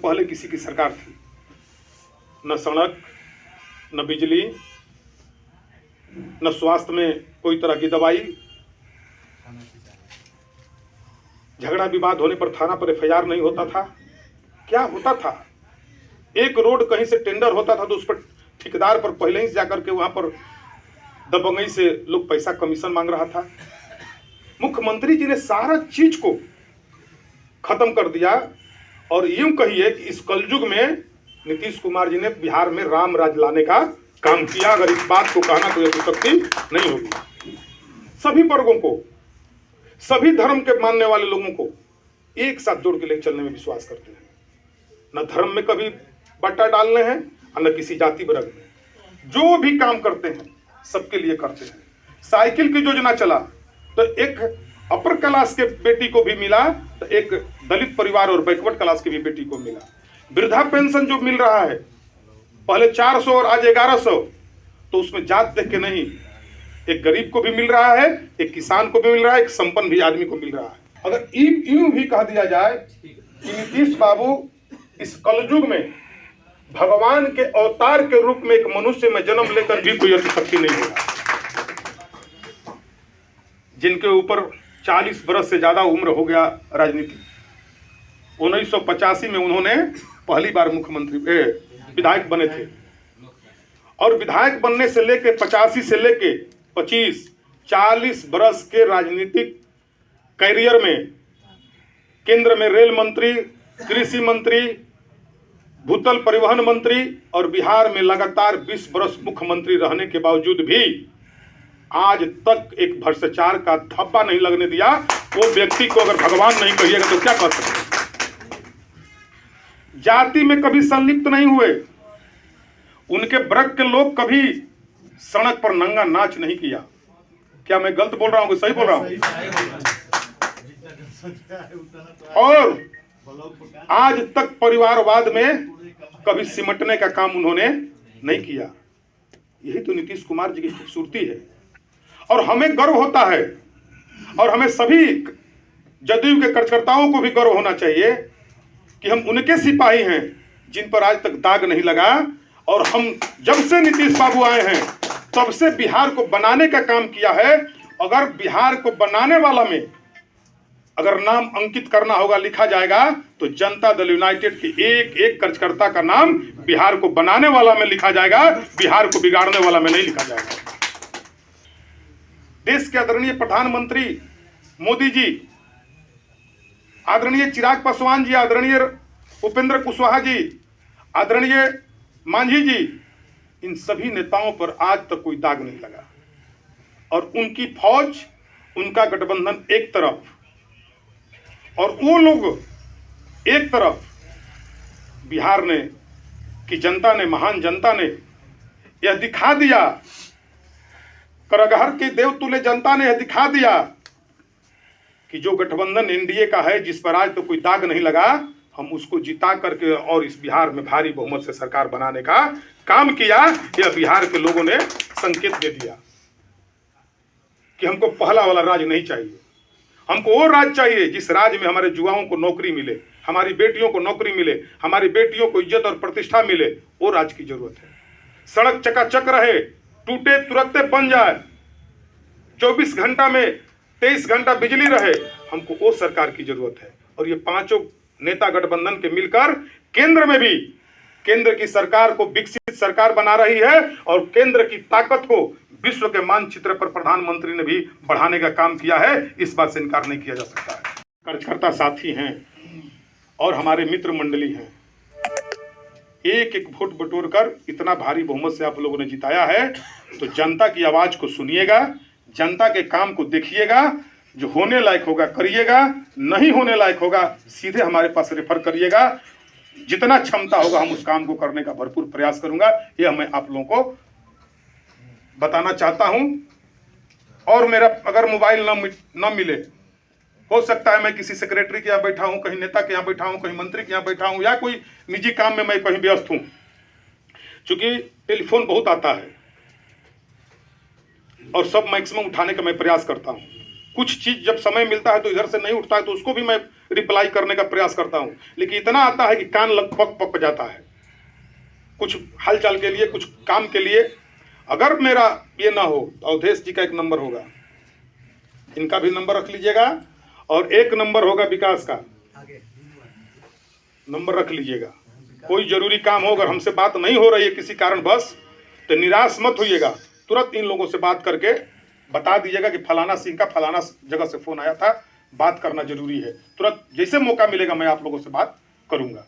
पहले किसी की सरकार थी, न सड़क, न बिजली, न स्वास्थ्य में कोई तरह की दवाई। झगड़ा विवाद होने पर थाना पर एफआईआर नहीं होता था। क्या होता था? एक रोड कहीं से टेंडर होता था तो उस पर ठेकेदार पर पहले ही जाकर के वहां पर दबंगई से लोग पैसा कमीशन मांग रहा था। मुख्यमंत्री जी ने सारा चीज को खत्म कर दिया और यूं कहिए कि इस कलयुग में नीतीश कुमार जी ने बिहार में राम राज लाने का काम किया। अगर इस बात को कहना कोई अतिशयोक्ति नहीं होगी। सभी वर्गों को, सभी धर्म के मानने वाले लोगों को एक साथ जोड़ के लेकर चलने में विश्वास करते हैं। न धर्म में कभी बट्टा डालने हैं और न किसी जाति वर्ग में। जो भी काम करते हैं सबके लिए करते हैं। साइकिल की योजना चला तो एक अपर क्लास के बेटी को भी मिला, तो एक दलित परिवार और बैकवर्ड क्लास की भी बेटी को मिला। वृद्धा पेंशन जो मिल रहा है, पहले 400 और आज 1100, तो उसमें जात देख के नहीं, एक गरीब को भी मिल रहा है, एक किसान को भी मिल रहा है, एक संपन्न भी आदमी को मिल रहा है। अगर यूं भी कह दिया जाए कि नीतीश बाबू इस कलयुग में भगवान के अवतार के रूप में एक मनुष्य में जन्म लेकर भी कोई अतिशक्ति नहीं होगा। जिनके ऊपर 40 बरस से ज्यादा उम्र हो गया राजनीति, 1985 में उन्होंने पहली बार मुख्यमंत्री विधायक बने थे और विधायक बनने से लेके 85 से लेके 40 बरस के राजनीतिक कैरियर में केंद्र में रेल मंत्री, कृषि मंत्री, भूतल परिवहन मंत्री और बिहार में लगातार 20 बरस मुख्यमंत्री रहने के बावजूद भी आज तक एक भ्रष्टाचार का धब्बा नहीं लगने दिया। वो व्यक्ति को अगर भगवान नहीं कहिएगा तो क्या कर सकते? जाति में कभी संलिप्त नहीं हुए। उनके वर्ग के लोग कभी सड़क पर नंगा नाच नहीं किया। क्या मैं गलत बोल रहा हूं कि सही बोल रहा हूं? और आज तक परिवारवाद में कभी सिमटने का काम उन्होंने नहीं किया। यही तो नीतीश कुमार जी की खूबसूरती है और हमें गर्व होता है और हमें सभी जदयू के कार्यकर्ताओं को भी गर्व होना चाहिए कि हम उनके सिपाही हैं जिन पर आज तक दाग नहीं लगा। और हम जब से नीतीश बाबू आए हैं तब से बिहार को बनाने का काम किया है। अगर बिहार को बनाने वाला में अगर नाम अंकित करना होगा, लिखा जाएगा, तो जनता दल यूनाइटेड के एक एक कार्यकर्ता का नाम बिहार को बनाने वाला में लिखा जाएगा, बिहार को बिगाड़ने वाला में नहीं लिखा जाएगा। देश के आदरणीय प्रधानमंत्री मोदी जी, आदरणीय चिराग पासवान जी, आदरणीय उपेंद्र कुशवाहा जी, आदरणीय मांझी जी, इन सभी नेताओं पर आज तक कोई दाग नहीं लगा। और उनकी फौज, उनका गठबंधन एक तरफ और वो लोग एक तरफ। बिहार ने की जनता ने, महान जनता ने यह दिखा दिया, करगहर के देवतुल्य जनता ने यह दिखा दिया कि जो गठबंधन एनडीए का है, जिस पर आज तो कोई दाग नहीं लगा, हम उसको जिता करके और इस बिहार में भारी बहुमत से सरकार बनाने का काम किया। यह बिहार के लोगों ने संकेत दे दिया कि हमको पहला वाला राज नहीं चाहिए, हमको वो राज चाहिए जिस राज में हमारे युवाओं को नौकरी मिले, हमारी बेटियों को नौकरी मिले, हमारी बेटियों को इज्जत और प्रतिष्ठा मिले। वो राज की जरूरत है। सड़क चकाचक रहे, टूटे तुरंत बन जाए, 24 घंटा में 23 घंटा बिजली रहे, हमको वो सरकार की जरूरत है। और ये पांचों नेता गठबंधन के मिलकर केंद्र में भी केंद्र की सरकार को विकसित सरकार बना रही है और केंद्र की ताकत को विश्व के मानचित्र पर प्रधानमंत्री ने भी बढ़ाने का काम किया है। इस बात से इनकार नहीं किया जा सकता है। कार्यकर्ता साथी हैं और हमारे मित्र मंडली हैं, एक एक वोट बटोर कर इतना भारी बहुमत से आप लोगों ने जिताया है। तो जनता की आवाज को सुनिएगा, जनता के काम को देखिएगा, जो होने लायक होगा करिएगा, नहीं होने लायक होगा सीधे हमारे पास रेफर करिएगा। जितना क्षमता होगा हम उस काम को करने का भरपूर प्रयास करूंगा, यह मैं आप लोगों को बताना चाहता हूं। और मेरा अगर मोबाइल न मिले, हो सकता है मैं किसी सेक्रेटरी के यहाँ बैठा हूं, कहीं नेता के यहाँ बैठा हूं, कहीं मंत्री के यहाँ बैठा हूं, या कोई निजी काम में मैं कहीं व्यस्त हूं। चूंकि टेलीफोन बहुत आता है और सब मैक्सिमम उठाने का मैं प्रयास करता हूं। कुछ चीज जब समय मिलता है तो इधर से नहीं उठता है तो उसको भी मैं रिप्लाई करने का प्रयास करता हूं, लेकिन इतना आता है कि कान लग पक पक जाता है, कुछ हालचाल के लिए, कुछ काम के लिए। अगर मेरा ये ना हो तो अवधेश जी का एक नंबर होगा, इनका भी नंबर रख लीजिएगा, और एक नंबर होगा विकास का, नंबर रख लीजिएगा। कोई जरूरी काम हो, अगर हमसे बात नहीं हो रही है किसी कारण बस, तो निराश मत होइएगा, तुरंत इन लोगों से बात करके बता दीजिएगा कि फलाना सिंह का फलाना जगह से फोन आया था, बात करना जरूरी है। तुरंत जैसे मौका मिलेगा मैं आप लोगों से बात करूंगा।